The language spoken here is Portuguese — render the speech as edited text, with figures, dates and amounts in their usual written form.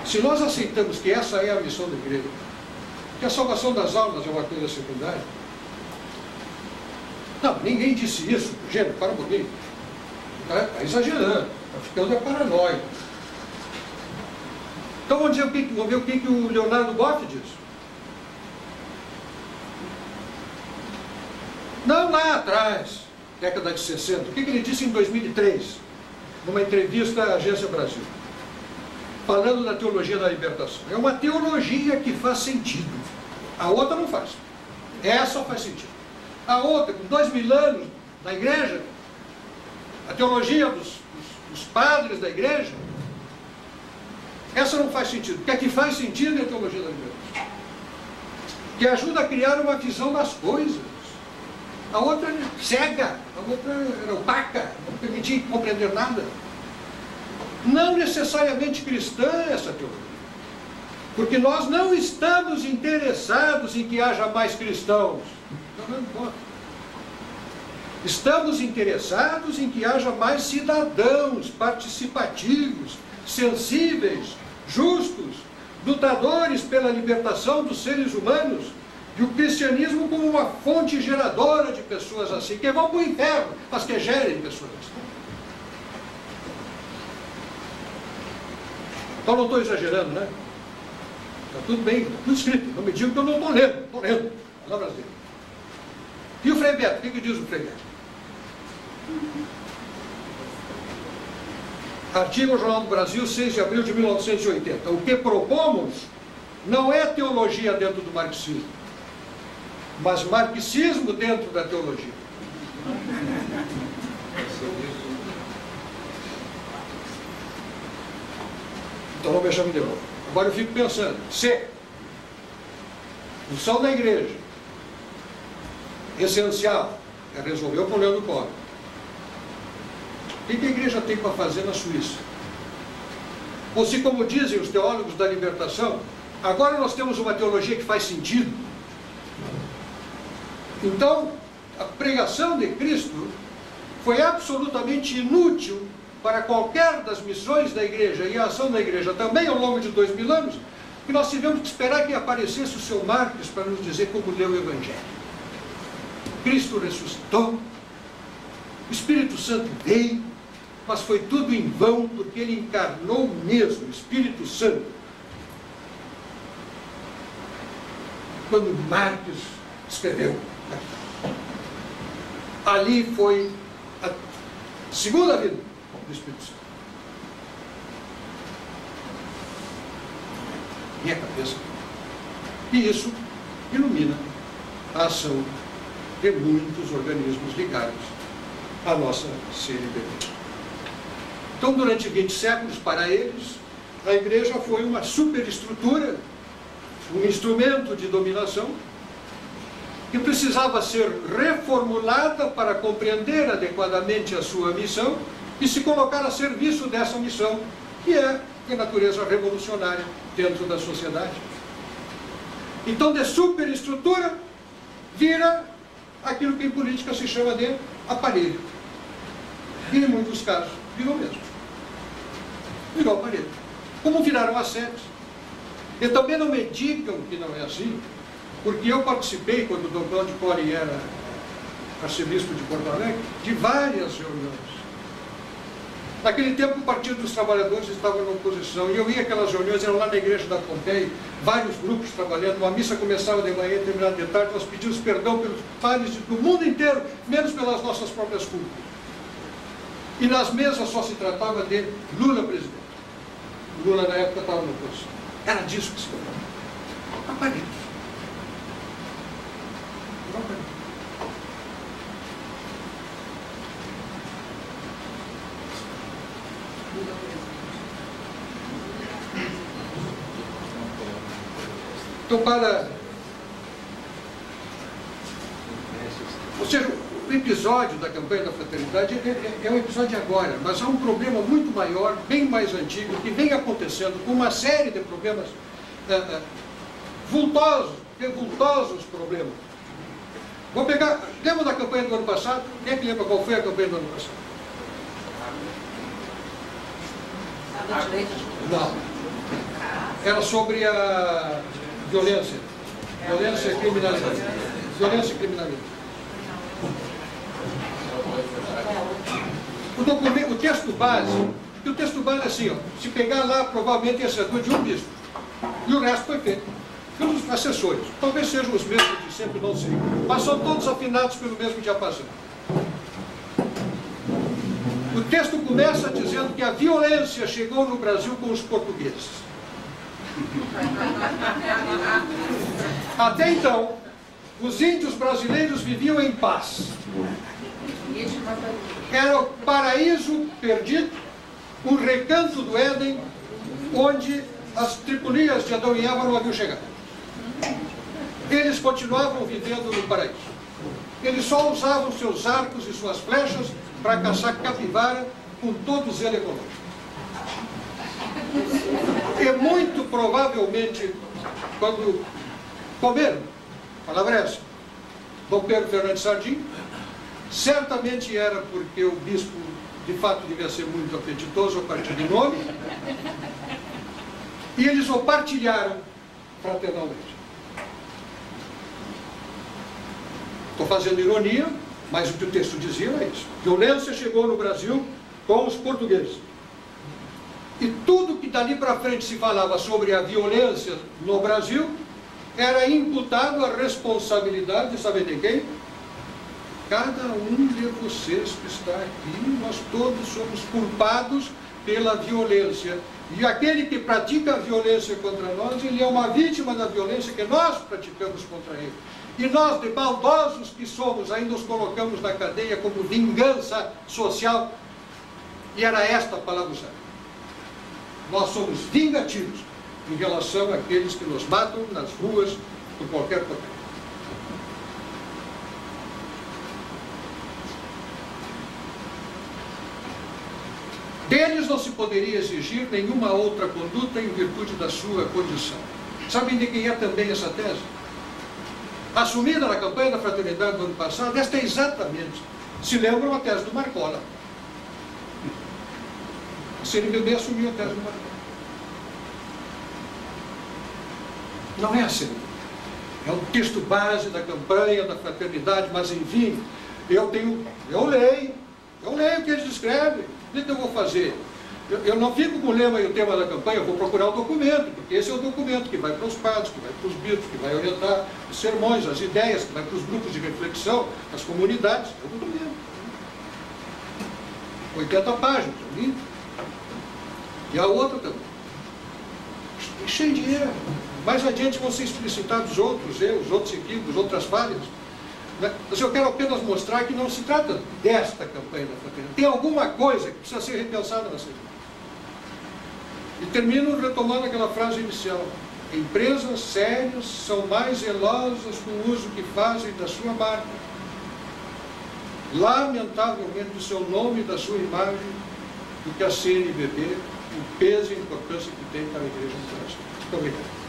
Se nós aceitamos que essa é a missão da igreja, que a salvação das almas é uma coisa secundária. Não, ninguém disse isso. Gente, para um pouquinho. Está exagerando, está ficando paranoico. Então vamos ver o que o Leonardo Boff diz. Não lá atrás, década de 60. O que ele disse em 2003, numa entrevista à Agência Brasil, falando da teologia da libertação. É uma teologia que faz sentido. A outra não faz. Essa faz sentido. A outra, com 2000 anos na igreja, a teologia dos padres da igreja, essa não faz sentido. Porque a que faz sentido é a teologia da libertação, que ajuda a criar uma visão das coisas. A outra é cega, a outra era opaca, não permitia compreender nada. Não necessariamente cristã essa teologia, porque nós não estamos interessados em que haja mais cristãos. Não importa. Estamos interessados em que haja mais cidadãos participativos, sensíveis, justos, lutadores pela libertação dos seres humanos, e o cristianismo como uma fonte geradora de pessoas assim, que vão para o inferno, mas que gerem pessoas assim. Então não estou exagerando, né? Está tudo bem, está tudo escrito. Não me digam que eu não estou lendo. Estou lendo. Palavras dele. E o Frei Beto? O que diz o Frei Beto? Artigo Jornal do Brasil, 6 de abril de 1980. O que propomos não é teologia dentro do marxismo, mas marxismo dentro da teologia. Então vamos deixar de novo. Agora eu fico pensando, se missão da igreja essencial é resolver o problema do pobre, o que a igreja tem para fazer na Suíça? Ou se, como dizem os teólogos da libertação, agora nós temos uma teologia que faz sentido. Então, a pregação de Cristo foi absolutamente inútil para qualquer das missões da igreja e a ação da igreja também ao longo de 2000 anos, que nós tivemos que esperar que aparecesse o seu Marcos para nos dizer como ler o Evangelho. Cristo ressuscitou, o Espírito Santo veio, mas foi tudo em vão, porque ele encarnou mesmo, o Espírito Santo. Quando Marcos escreveu, ali foi a segunda vida do Espírito Santo. Minha cabeça. E isso ilumina a ação de muitos organismos ligados à nossa CNBB. Então, durante 20 séculos, para eles, a igreja foi uma superestrutura, um instrumento de dominação, que precisava ser reformulada para compreender adequadamente a sua missão e se colocar a serviço dessa missão, que é de natureza revolucionária dentro da sociedade. Então, de superestrutura, vira aquilo que em política se chama de aparelho. E em muitos casos, virou mesmo. Virou aparelho. Como viraram as sedes. E também não me digam que não é assim, porque eu participei, quando o Dr. Cláudio Poli era arcebispo de Porto Alegre, de várias reuniões. Naquele tempo o Partido dos Trabalhadores estava na oposição, e eu ia aquelas reuniões, eram lá na igreja da Pompeia, vários grupos trabalhando, uma missa começava de manhã e terminava de tarde, nós pedimos perdão pelos padres do mundo inteiro, menos pelas nossas próprias culpas. E nas mesas só se tratava de Lula presidente. Lula na época estava na oposição. Era disso que se tratava. Aparelho. Então, ou seja, o episódio da campanha da fraternidade é um episódio de agora, mas há um problema muito maior, bem mais antigo, que vem acontecendo com uma série de problemas vultosos problemas. Vou pegar, lembra da campanha do ano passado? Quem é que lembra qual foi a campanha do ano passado? Não. Era sobre a violência. Violência e criminalidade. Violência e criminalidade. O texto base, o texto base é assim, ó, se pegar lá, provavelmente ia ser de um bispo. E o resto foi feito pelos assessores. Talvez sejam os mesmos de sempre, não sei. Mas são todos afinados pelo mesmo diapasão. O texto começa dizendo que a violência chegou no Brasil com os portugueses. Até então, os índios brasileiros viviam em paz. Era o paraíso perdido, um recanto do Éden, onde as tripulias de Adão e Eva não haviam chegado. Eles continuavam vivendo no paraíso. Eles só usavam seus arcos e suas flechas para caçar capivara com todo o zelo econômico. E muito provavelmente, quando comeram, a palavra é essa, Dom Pedro Fernandes Sardim, certamente era porque o bispo, de fato, devia ser muito apetitoso a partir de nome, e eles o partilharam fraternalmente. Estou fazendo ironia, mas o que o texto dizia é isso. Violência chegou no Brasil com os portugueses. E tudo que dali para frente se falava sobre a violência no Brasil era imputado a responsabilidade, sabe de quem? Cada um de vocês que está aqui, nós todos somos culpados pela violência. E aquele que pratica a violência contra nós, ele é uma vítima da violência que nós praticamos contra ele. E nós, de maldosos que somos, ainda os colocamos na cadeia como vingança social. E era esta a palavra usada. Nós somos vingativos em relação àqueles que nos matam nas ruas por qualquer motivo. Deles não se poderia exigir nenhuma outra conduta em virtude da sua condição. Sabem de quem é também essa tese? Assumida na campanha da Fraternidade do ano passado, esta é exatamente, se lembram, a tese do Marcola. A CNBB assumiu a tese do Marcola. Não é assim. É um texto base da campanha da Fraternidade, mas enfim, eu leio o que eles escrevem. O que eu vou fazer? Eu não fico com o lema e o tema da campanha, eu vou procurar o documento, porque esse é o documento que vai para os padres, que vai para os bispos, que vai orientar os sermões, as ideias, que vai para os grupos de reflexão, as comunidades. É o documento. 80 páginas, lindo. E a outra também. É cheio de erro. Mais adiante vão ser explicitados outros erros, outros equívocos, outras falhas. Mas eu quero apenas mostrar que não se trata desta campanha da Fraternidade. Tem alguma coisa que precisa ser repensada nessa campanha. E termino retomando aquela frase inicial. Empresas sérias são mais zelosas com o uso que fazem da sua marca. Lamentavelmente, do seu nome e da sua imagem, do que a CNBB, o peso e a importância que tem para a Igreja no Brasil. Muito obrigado.